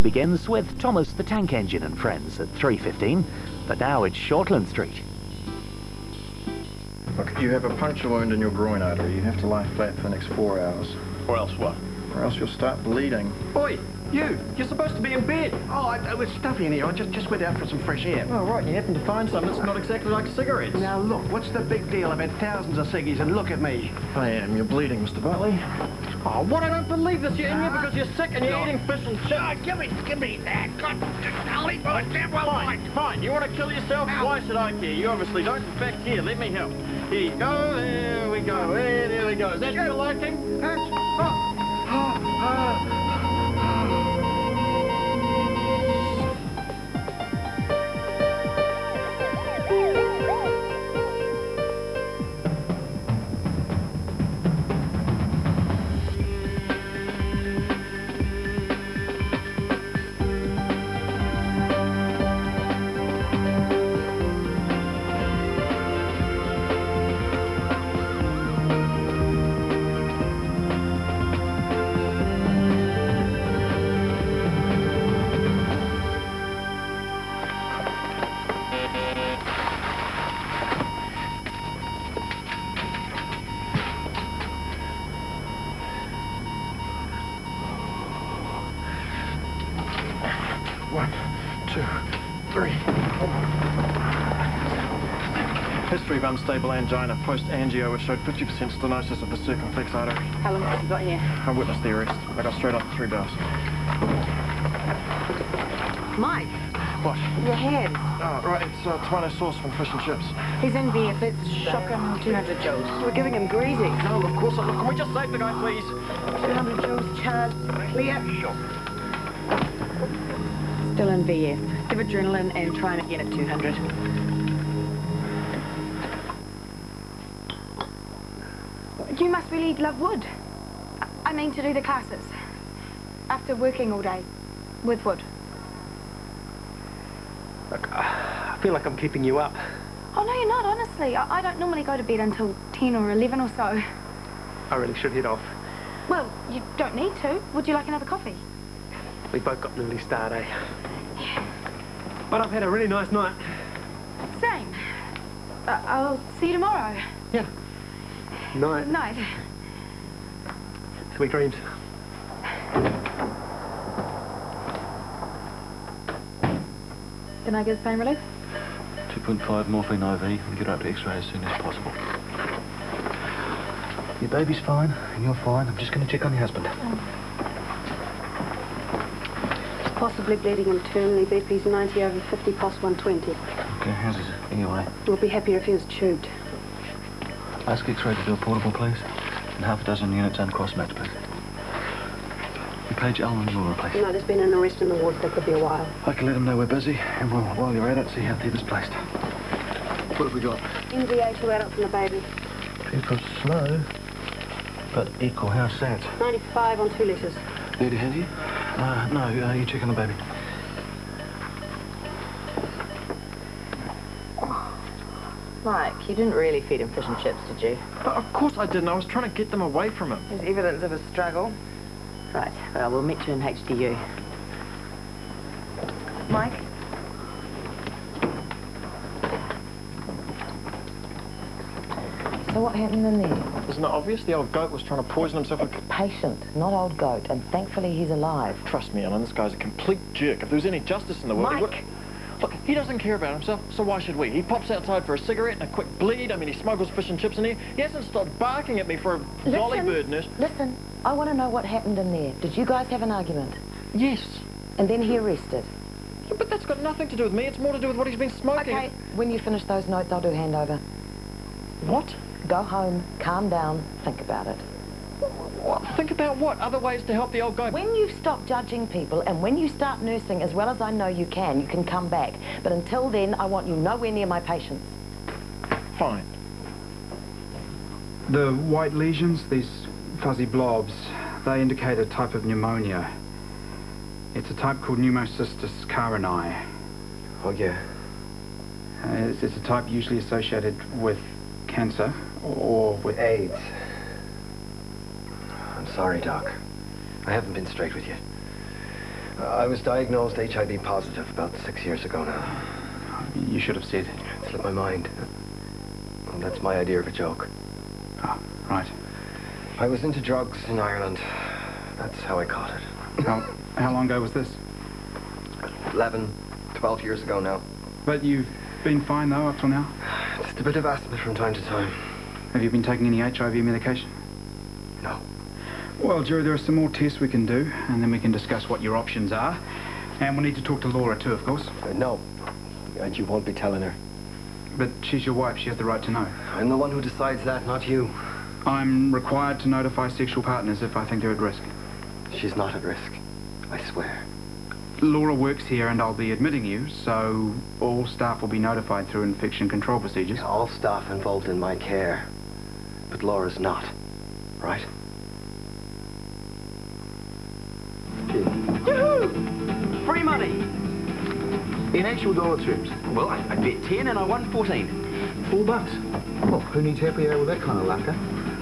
Begins with Thomas the Tank Engine and Friends at 3:15, but now it's Shortland Street. Look, you have a puncture wound in your groin artery. You have to lie flat for the next 4 hours. Or else what? Or else you'll start bleeding. Oi, you're supposed to be in bed. Oh, it was stuffy in here. I just went out for some fresh air. Oh, right, you happen to find some that's not exactly like cigarettes. Now, look, what's the big deal? I've had thousands of ciggies, and look at me. I am. You're bleeding, Mr. Butley. Oh, what? I don't believe this. You're in here because you're sick and you're eating fish and chips. Give me that. God, I'll eat my damn well. Fine. You want to kill yourself? Ow. Why should I care? You obviously don't. In fact, here, let me help. Here you go. There we go. There we go. Is that your liking? One, two, three. History of unstable angina, post-angio, which showed 50% stenosis of the circumflex artery. How long have you got here? I witnessed the arrest. I got straight up the 3 bells. Mike, What? your hand. Oh, right, it's tomato sauce from fish and chips. He's in VF. It's shocking 200 joules. We're giving him greasy. No, of course not. Look, can we just save the guy, please? 200 joules charged. Clear. Still in VF. Give adrenaline and try him again at 200. You must really love wood. I mean to do the classes. After working all day with wood. Look, I feel like I'm keeping you up. Oh, no, you're not, honestly. I don't normally go to bed until 10 or 11 or so. I really should head off. Well, you don't need to. Would you like another coffee? We both got an early start, eh? But I've had a really nice night. Same. I'll see you tomorrow. Yeah. Night. Night. Sweet dreams. Can I give pain relief? 2.5 morphine IV and get her up to X-ray as soon as possible. Your baby's fine and you're fine. I'm just going to check on your husband. He's possibly bleeding internally. BP's 90 over 50, pulse 120. Okay, how's his anyway? We'll be happier if he was tubed. Ask X-ray to do a portable, please. And half a dozen units uncross-matched, please. Your page Allen will replace. No, there's been an arrest in the ward. That could be a while. I can let him know we're busy, and we'll, while you're at it, see how Theba's placed. What have we got? MVA 2 adults and a baby. People's slow, but equal. How's sad? 95 on 2 litres. Lady handy? No, you check on the baby. Mike, you didn't really feed him fish and chips, did you? But of course I didn't. I was trying to get them away from him. There's evidence of a struggle. Right, well, we'll meet you in HDU. Mike? So what happened in there? Isn't it obvious? The old goat was trying to poison himself with... Patient, not old goat, and thankfully he's alive. Trust me, Ellen, this guy's a complete jerk. If there was any justice in the world, he would... Mike! Look, he doesn't care about himself, so why should we? He pops outside for a cigarette and a quick bleed. I mean, he smuggles fish and chips in here. He hasn't stopped barking at me for a jolly bird nurse. Listen, I want to know what happened in there. Did you guys have an argument? Yes. And then he arrested? Yeah, but that's got nothing to do with me. It's more to do with what he's been smoking. Okay, when you finish those notes, I'll do handover. What? Go home, calm down, think about it. What? Think about what? Other ways to help the old guy? When you stop judging people and when you start nursing as well as I know you can come back. But until then, I want you nowhere near my patients. Fine. The white lesions, these fuzzy blobs, they indicate a type of pneumonia. It's a type called pneumocystis carinii. Oh, yeah. It's a type usually associated with cancer or with AIDS. I'm sorry, Doc. I haven't been straight with you. I was diagnosed HIV positive about 6 years ago now. You should have said. It slipped my mind. Well, that's my idea of a joke. Oh, right. I was into drugs in Ireland. That's how I caught it. How long ago was this? 11, 12 years ago now. But you've been fine, though, up till now? Just a bit of asthma from time to time. Have you been taking any HIV medication? No. Well, Jerry, there are some more tests we can do, and then we can discuss what your options are. And we'll need to talk to Laura, too, of course. No. And you won't be telling her. But she's your wife. She has the right to know. I'm the one who decides that, not you. I'm required to notify sexual partners if I think they're at risk. She's not at risk. I swear. Laura works here, and I'll be admitting you, so all staff will be notified through infection control procedures. Yeah, all staff involved in my care. But Laura's not. Right? Yoo-hoo! Free money! In actual dollar terms? Well, I bet 10 and I won 14. $4. Well, who needs happy hour with that kind of luck, huh?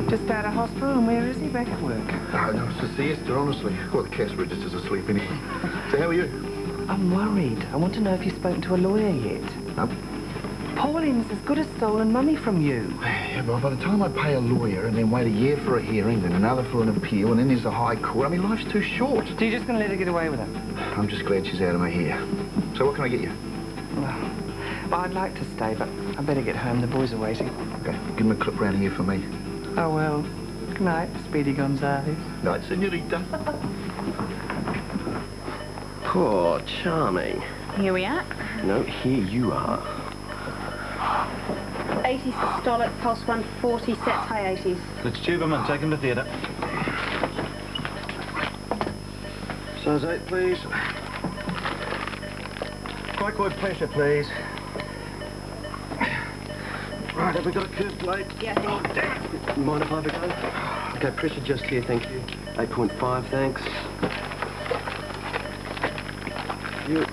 Just out of hospital, and where is he? Back at work? Oh, no, it's a siesta, honestly. Well, the cash register's asleep anyway. So how are you? I'm worried. I want to know if you've spoken to a lawyer yet. No. Pauline's as good as stolen money from you. Yeah, well, by the time I pay a lawyer and then wait a year for a hearing, then another for an appeal, and then there's the High Court, I mean, life's too short. So you're just going to let her get away with it? I'm just glad she's out of my hair. So what can I get you? Well, I'd like to stay, but I better get home. The boys are waiting. Okay, give them a clip round here for me. Oh, well. Good night, Speedy Gonzales. Night, senorita. Poor charming. Here we are. No, here you are. 80 systolic, pulse 140, sets high 80s. Let's tube him and take him to theatre. Size 8, please. Cricoid pressure, please. Right, have we got a curved plate? Yeah, hang on. Damn it. Mind if I have a go? Okay, pressure just here, thank you. 8.5, thanks. You.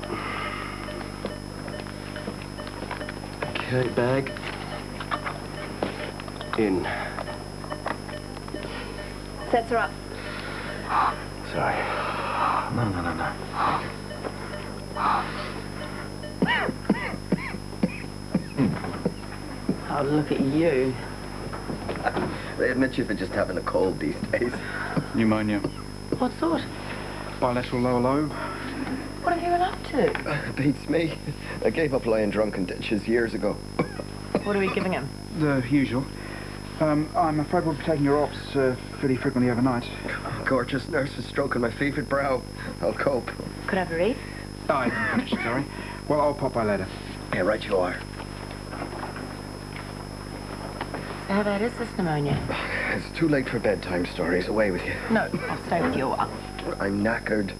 Okay, bag. In. Sets are up. Sorry. No. Oh, look at you. They admit you for just having a cold these days. Pneumonia. What sort? Bilateral lower lobe. What have you been up to? Beats me. I gave up lying drunk in ditches years ago. What are we giving him? The usual. I'm afraid we'll be taking your ops fairly frequently overnight. Gorgeous nurse is stroking my fevered brow. I'll cope. Could I have a read? Oh, I didn't finish, sorry. Well, I'll pop by later. Yeah, right you are. So how bad is this pneumonia? It's too late for bedtime stories. Away with you. No, I'll stay with you. I'm knackered.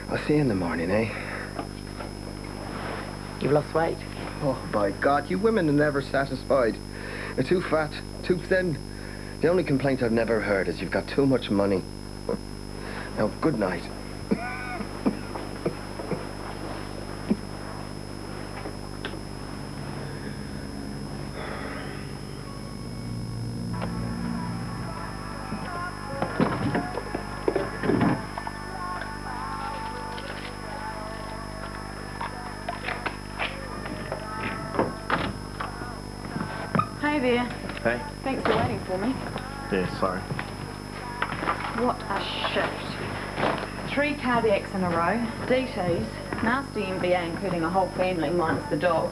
I'll see you in the morning, eh? You've lost weight. Oh, by God, you women are never satisfied. You're too fat, too thin. The only complaint I've never heard is you've got too much money. Now, good night. Hi there. Hey. Thanks for waiting for me. Yeah, sorry. What a shift. 3 cardiacs in a row, DTs, nasty MVA including a whole family minus the dog.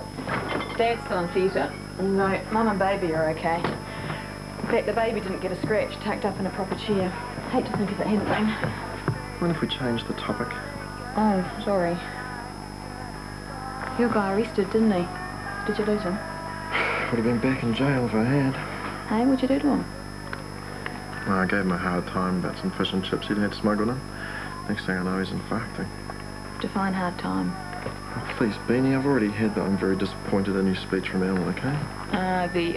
Dad's still in theatre. No, Mum and baby are okay. In fact, the baby didn't get a scratch, tucked up in a proper chair. Hate to think if it hadn't been. What if we change the topic? Oh, sorry. Your guy arrested, didn't he? Did you lose him? Would have been back in jail if I had. Hey, what'd you do to him? Well, I gave him a hard time about some fish and chips he'd had smuggled in. Next thing I know, he's infarcting. Define hard time. Oh, please, Beanie, I've already heard that I'm very disappointed in your speech from Ellen, okay?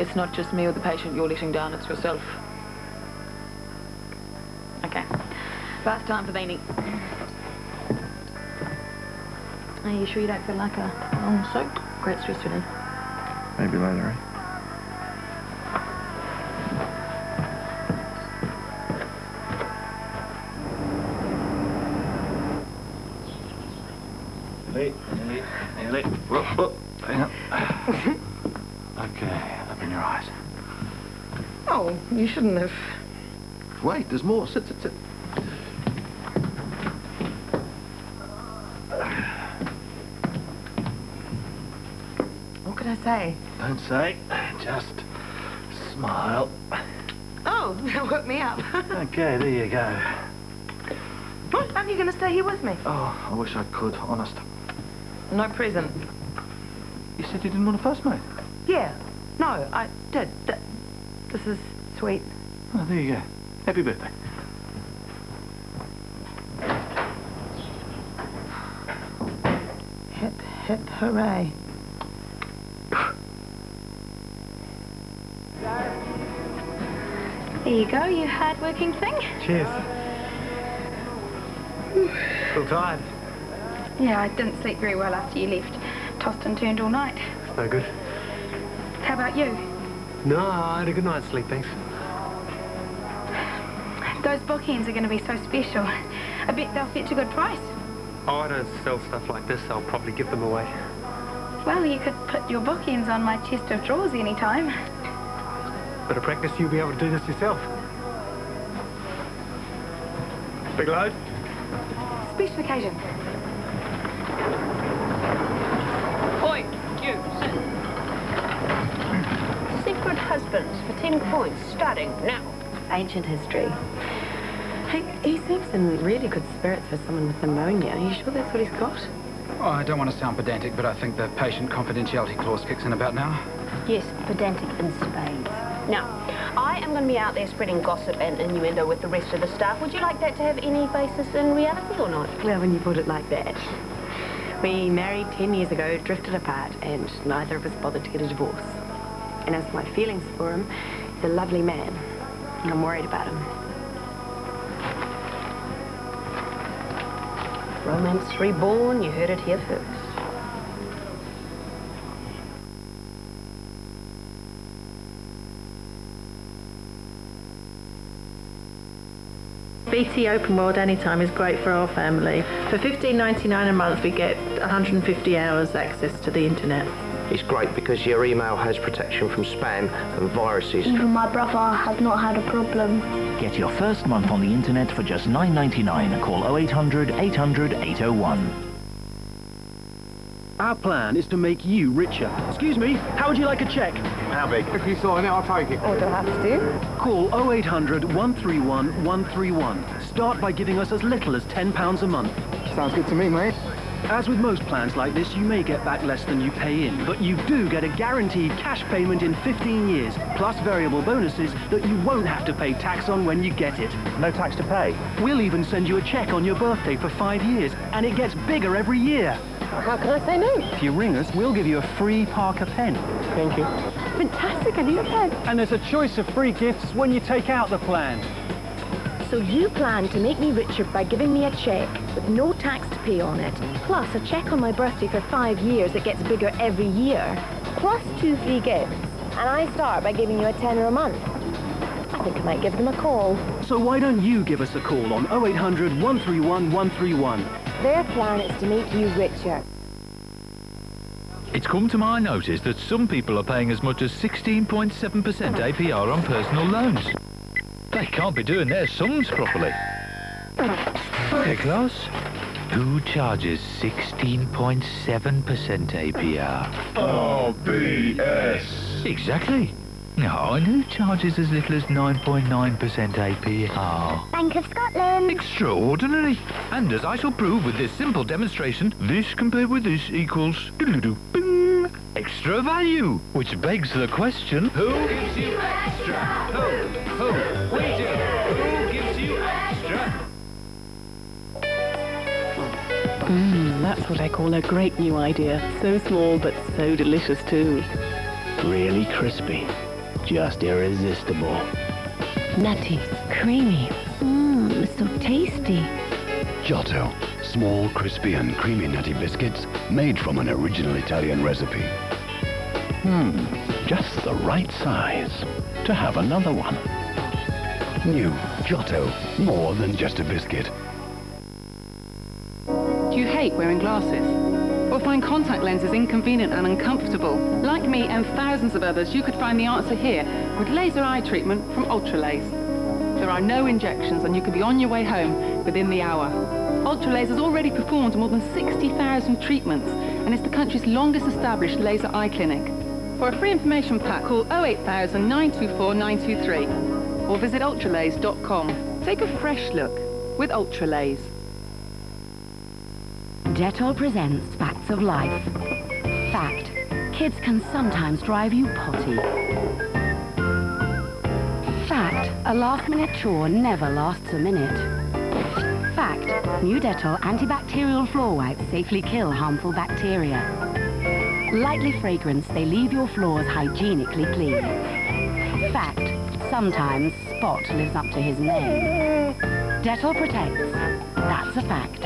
It's not just me or the patient you're letting down, it's yourself. Okay. Bath time for Beanie. Are you sure you don't feel like a long soak? Great stress relief. Maybe later, eh? Nearly. Whoop. Hang on. Okay, open your eyes. Oh, you shouldn't have. Wait, there's more. Sit. What could I say? Don't say, just smile. Oh, that woke me up. Okay, there you go. What? Aren't you going to stay here with me? Oh, I wish I could, honest. No present. You said you didn't want a first mate? Yeah. No, I did. This is sweet. Oh, there you go. Happy birthday. Hip, hip, hooray. There you go, you hard-working thing. Cheers. Still tired? Yeah, I didn't sleep very well after you left. Tossed and turned all night. It's no good. How about you? No, I had a good night's sleep, thanks. Those bookends are going to be so special. I bet they'll fetch a good price. Oh, I don't sell stuff like this. I'll probably give them away. Well, you could put your bookends on my chest of drawers any time. Bit of practice, you'll be able to do this yourself. Big load? Special occasion. Oi, you, sit. Secret husbands for 10 points, starting now. Ancient history. Hey, he seems in really good spirits for someone with pneumonia. Are you sure that's what he's got? Oh, I don't want to sound pedantic, but I think the patient confidentiality clause kicks in about now. Yes, pedantic in spades. Now, I am going to be out there spreading gossip and innuendo with the rest of the staff. Would you like that to have any basis in reality or not? Well, when you put it like that. We married 10 years ago, drifted apart, and neither of us bothered to get a divorce. And as for my feelings for him, he's a lovely man. And I'm worried about him. Romance reborn, you heard it here first. BT Open World Anytime is great for our family. For $15.99 a month, we get 150 hours access to the internet. It's great because your email has protection from spam and viruses. Even my brother has not had a problem. Get your first month on the internet for just $9.99. Call 0800 800 801. Our plan is to make you richer. Excuse me, how would you like a cheque? How big? If you sign it, I'll take it. What do I have to do? Call 0800 131 131. Start by giving us as little as £10 a month. Sounds good to me, mate. As with most plans like this, you may get back less than you pay in, but you do get a guaranteed cash payment in 15 years, plus variable bonuses that you won't have to pay tax on when you get it. No tax to pay. We'll even send you a cheque on your birthday for 5 years, and it gets bigger every year. How can I say no? If you ring us, we'll give you a free Parker pen. Thank you. Fantastic, I need a pen. And there's a choice of free gifts when you take out the plan. So you plan to make me richer by giving me a cheque with no tax to pay on it, plus a cheque on my birthday for 5 years that gets bigger every year, plus 2 free gifts, and I start by giving you a tenner a month. I think I might give them a call. So why don't you give us a call on 0800 131 131. Their plan is to make you richer. It's come to my notice that some people are paying as much as 16.7% APR on personal loans. They can't be doing their sums properly. Okay, class. Who charges 16.7% APR? Oh, BS. Exactly. No, and who charges as little as 9.9% APR? Bank of Scotland. Extraordinary. And as I shall prove with this simple demonstration, this compared with this equals bing, extra value. Which begs the question, who gives you extra? Who? We do. Who gives you extra? That's what I call a great new idea. So small, but so delicious too. Really crispy. Just irresistible. Nutty, creamy. So tasty. Giotto. Small, crispy and creamy nutty biscuits made from an original Italian recipe. Just the right size to have another one. New Giotto. More than just a biscuit. Do you hate wearing glasses? or find contact lenses inconvenient and uncomfortable? Like me and thousands of others, you could find the answer here with laser eye treatment from Ultralaser. There are no injections and you could be on your way home within the hour. Ultralaser has already performed more than 60,000 treatments and is the country's longest established laser eye clinic. For a free information pack, call 08000 924 923 or visit ultralaser.com. Take a fresh look with Ultralaser. Dettol presents Facts of Life. Fact: kids can sometimes drive you potty. Fact: a last-minute chore never lasts a minute. Fact: new Dettol antibacterial floor wipes safely kill harmful bacteria. Lightly fragranced, they leave your floors hygienically clean. Fact: sometimes Spot lives up to his name. Dettol protects. That's a fact.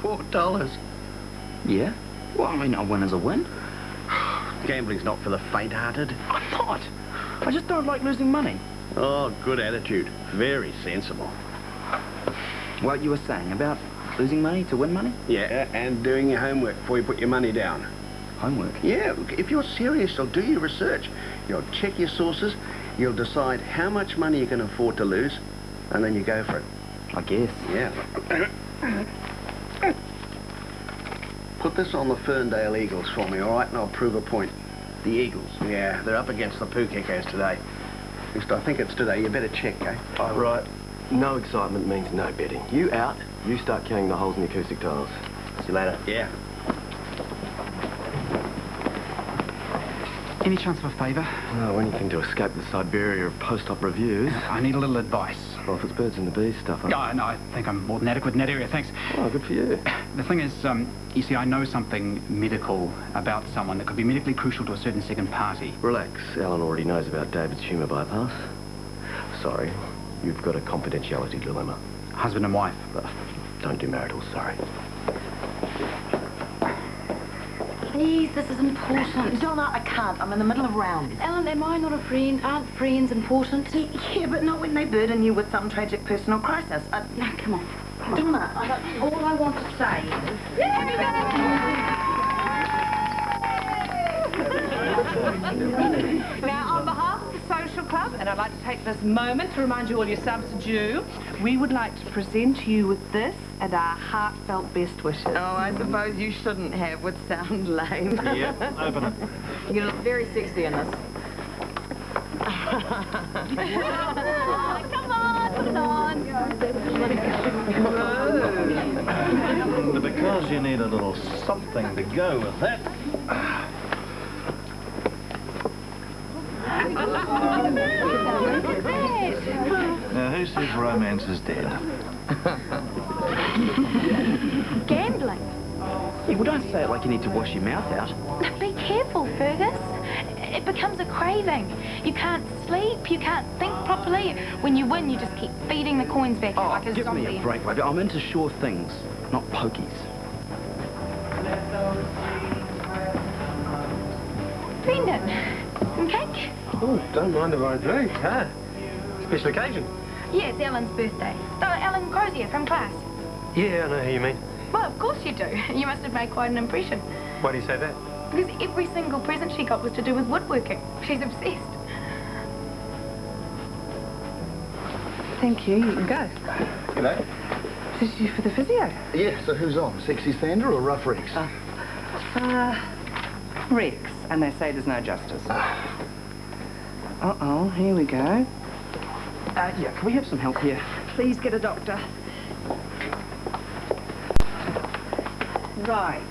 $4? Yeah? Well, I mean, a win is a win. Gambling's not for the faint-hearted. I'm not. I just don't like losing money. Oh, good attitude. Very sensible. What you were saying about losing money to win money? Yeah, and doing your homework before you put your money down. Homework? Yeah, look, if you're serious, you'll do your research. You'll check your sources, you'll decide how much money you can afford to lose, and then you go for it. I guess. Yeah. Put this on the Ferndale Eagles for me, all right, and I'll prove a point. The Eagles? Yeah, they're up against the Pukekos today. At least I think it's today. You better check, eh? Oh, right. No excitement means no betting. You out, you start counting the holes in the acoustic tiles. See you later. Yeah. Any chance of a favour? No, anything to escape the Siberia of post-op reviews. I need a little advice. Well, if it's birds and the bees stuff, No, I think I'm more than adequate in that area, thanks. Oh, good for you. The thing is, you see, I know something medical about someone that could be medically crucial to a certain second party. Relax. Alan already knows about David's humour bypass. Sorry, you've got a confidentiality dilemma. Husband and wife. Don't do marital, sorry. Please, this is important. Donna, I can't. I'm in the middle of rounds. Ellen, am I not a friend? Aren't friends important? Yeah, but not when they burden you with some tragic personal crisis. No, come on. Donna, all I want to say is... Now, on behalf of the Social Club, and I'd like to take this moment to remind you all your subs are due, we would like to present you with this and our heartfelt best wishes. Oh, I suppose you shouldn't have. Would sound lame. Yep, open it. You're gonna look very sexy in this. Come on, put it on. Because you need a little something to go with that. Now, who says romance is dead? Gambling. Yeah, well, don't say it like you need to wash your mouth out. Be careful, Fergus. It becomes a craving. You can't sleep, you can't think properly. When you win, you just keep feeding the coins back like a give zombie. me a break, baby. I'm into sure things, not pokies. Brendan, some cake? Oh, don't mind if I do, huh? Special occasion. Yeah, it's Ellen's birthday. Ellen Crozier from class. Yeah, I know who you mean. Well, of course you do. You must have made quite an impression. Why do you say that? Because every single present she got was to do with woodworking. She's obsessed. Thank you. You can go. G'day. This is you for the physio. Yeah, so who's on? Sexy Sandra or Rough Rex? Rex, and they say there's no justice. Uh-oh, here we go. Yeah, can we have some help here? Please get a doctor. Right.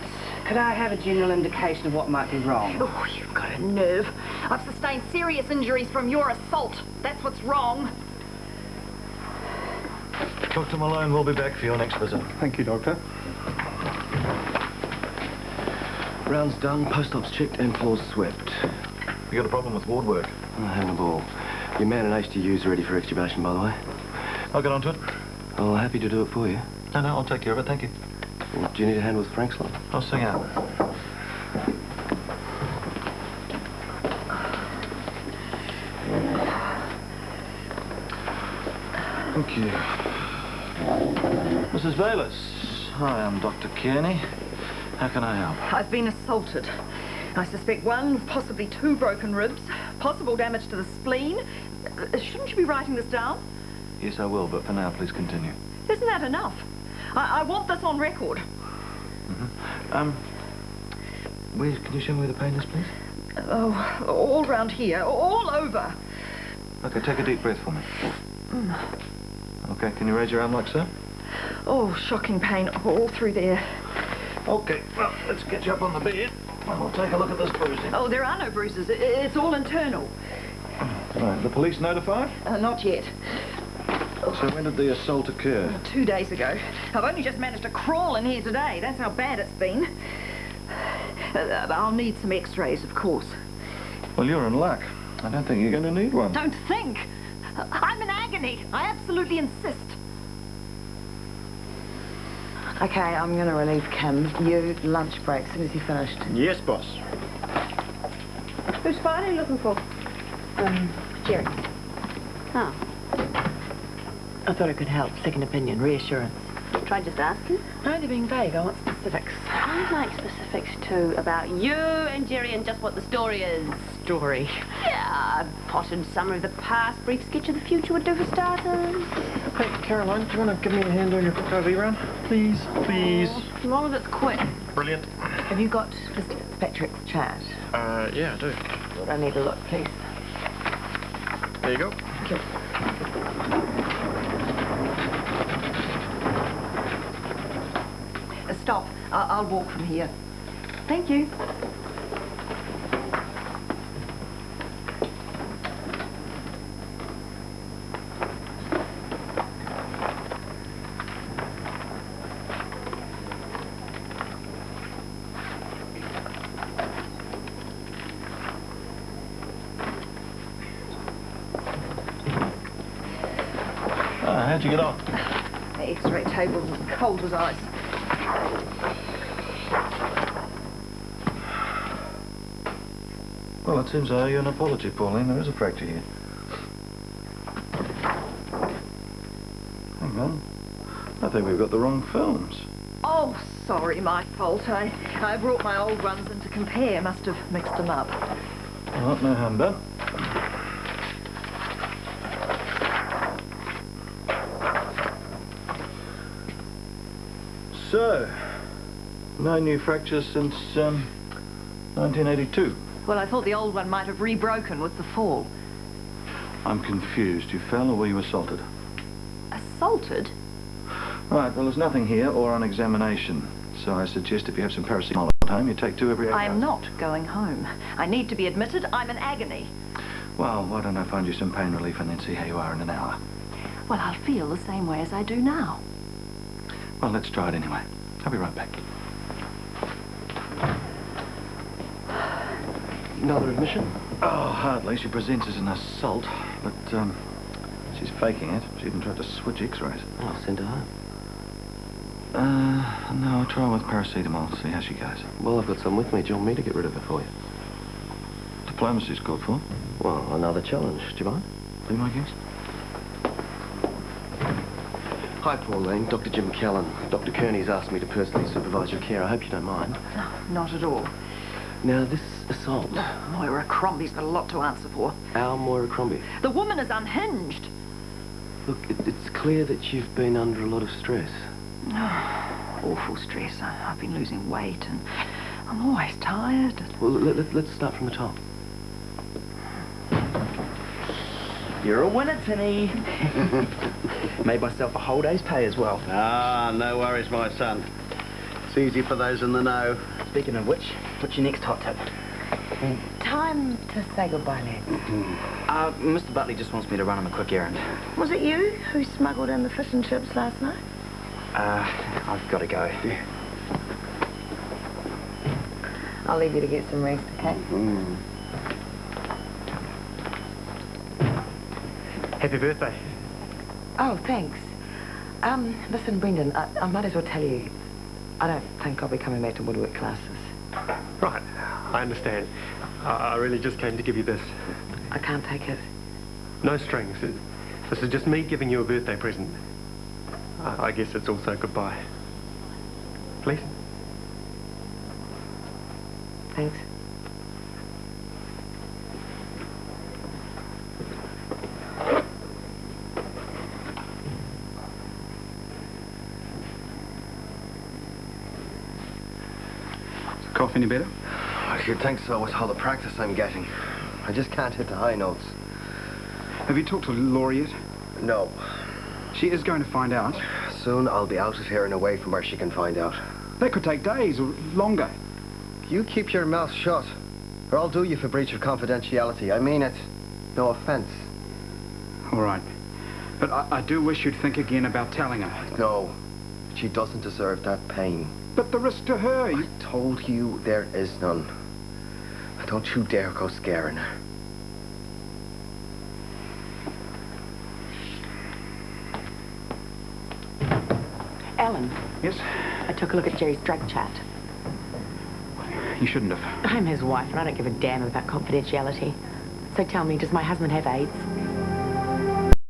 Could I have a general indication of what might be wrong? Oh, you've got a nerve. I've sustained serious injuries from your assault. That's what's wrong. Dr. Malone will be back for your next visit. Thank you, Doctor. Rounds done, post-ops checked and floors swept. You got a problem with ward work? I'm having a ball. Your man in HDU's ready for extubation, by the way. I'll get onto it. Oh, happy to do it for you. No, I'll take care of it, thank you. Well, do you need a hand with Frank's lot? I'll sing out. Thank you. Mrs. Bayliss. Hi, I'm Dr. Kearney. How can I help? I've been assaulted. I suspect 1, possibly 2 broken ribs, possible damage to the spleen. Shouldn't you be writing this down? Yes, I will, but for now, please continue. Isn't that enough? I want this on record. Can you show me where the pain is, please? Oh, all round here, all over. Okay, take a deep breath for me. Okay, can you raise your arm like so? Oh, shocking pain all through there. Okay, well, let's get you up on the bed and we'll take a look at this bruising. Oh, there are no bruises. It's all internal. Right, the police notified? Not yet. So when did the assault occur? 2 days ago. I've only just managed to crawl in here today. That's how bad it's been. I'll need some x-rays, of course. Well, you're in luck. I don't think you're going to need one. Don't think! I'm in agony. I absolutely insist. Okay, I'm going to relieve Kim. You, lunch break, as soon as you're finished. Yes, boss. Whose file are you looking for? Jerry. Oh. I thought it could help. Second opinion, reassurance. Try just asking. No, they're being vague. I want specifics. I'd like specifics, too, about you and Jerry and just what the story is. Story. Yeah, a potted summary of the past, brief sketch of the future would do for starters. Hey, Caroline, do you want to give me a hand doing your quick OV run? Please, please. As long as it's quick. Brilliant. Have you got Mr. Patrick's chart? Yeah, I do. Well, I need a look, please. There you go. Thank you. Stop. I'll walk from here. Thank you. How'd you get on? The X-ray table was cold as ice. Well, it seems I owe you an apology, Pauline. There is a fracture here. Hang on. I think we've got the wrong films. Oh, sorry, my fault. I brought my old ones in to compare. Must have mixed them up. Well, no harm done. So, no new fractures since 1982. Well, I thought the old one might have rebroken with the fall. I'm confused. You fell or were you assaulted? Assaulted? Right, well, there's nothing here or on examination. So I suggest if you have some paracetamol at home, you take 2 every 8 hours. I'm not going home. I need to be admitted. I'm in agony. Well, why don't I find you some pain relief and then see how you are in an hour? Well, I'll feel the same way as I do now. Well, let's try it anyway. I'll be right back. Another admission? Oh, hardly. She presents as an assault, but she's faking it. She even tried to switch x-rays. I'll send her home. No, I'll try with paracetamol, see how she goes. Well, I've got some with me. Do you want me to get rid of her for you? Diplomacy's called for. Well, another challenge. Do you mind? Be my guest. Hi, Pauline. Dr. Jim Callan. Dr. Kearney's asked me to personally supervise your care. I hope you don't mind. No, not at all. Now, this assault... Moira Crombie's got a lot to answer for. Our Moira Crombie. The woman is unhinged. Look, it's clear that you've been under a lot of stress. Awful stress. I've been losing weight and I'm always tired. Well, let's start from the top. You're a winner, Tinny. Made myself a whole day's pay as well. Ah, no worries, my son. It's easy for those in the know. Speaking of which, what's your next hot tip? Time to say goodbye, lads. Mr. Butley just wants me to run him a quick errand. Was it you who smuggled in the fish and chips last night? I've got to go. Yeah. I'll leave you to get some rest, okay? Happy birthday. Oh, thanks. Listen, Brendan, I might as well tell you, I don't think I'll be coming back to woodwork classes. Right, I understand. I really just came to give you this. I can't take it. No strings. This is just me giving you a birthday present. I guess it's also goodbye. Please? Thanks. Cough any better? I should think so with all the practice I'm getting. I just can't hit the high notes. Have you talked to Laura yet? No. She is going to find out. Soon I'll be out of here and away from where she can find out. That could take days or longer. You keep your mouth shut, or I'll do you for breach of confidentiality. I mean it. No offense. All right. But I do wish you'd think again about telling her. No. She doesn't deserve that pain. But the risk to her... I told you there is none. Don't you dare go scaring her. Alan. Yes? I took a look at Jerry's drug chart. You shouldn't have. I'm his wife and I don't give a damn about confidentiality. So tell me, does my husband have AIDS?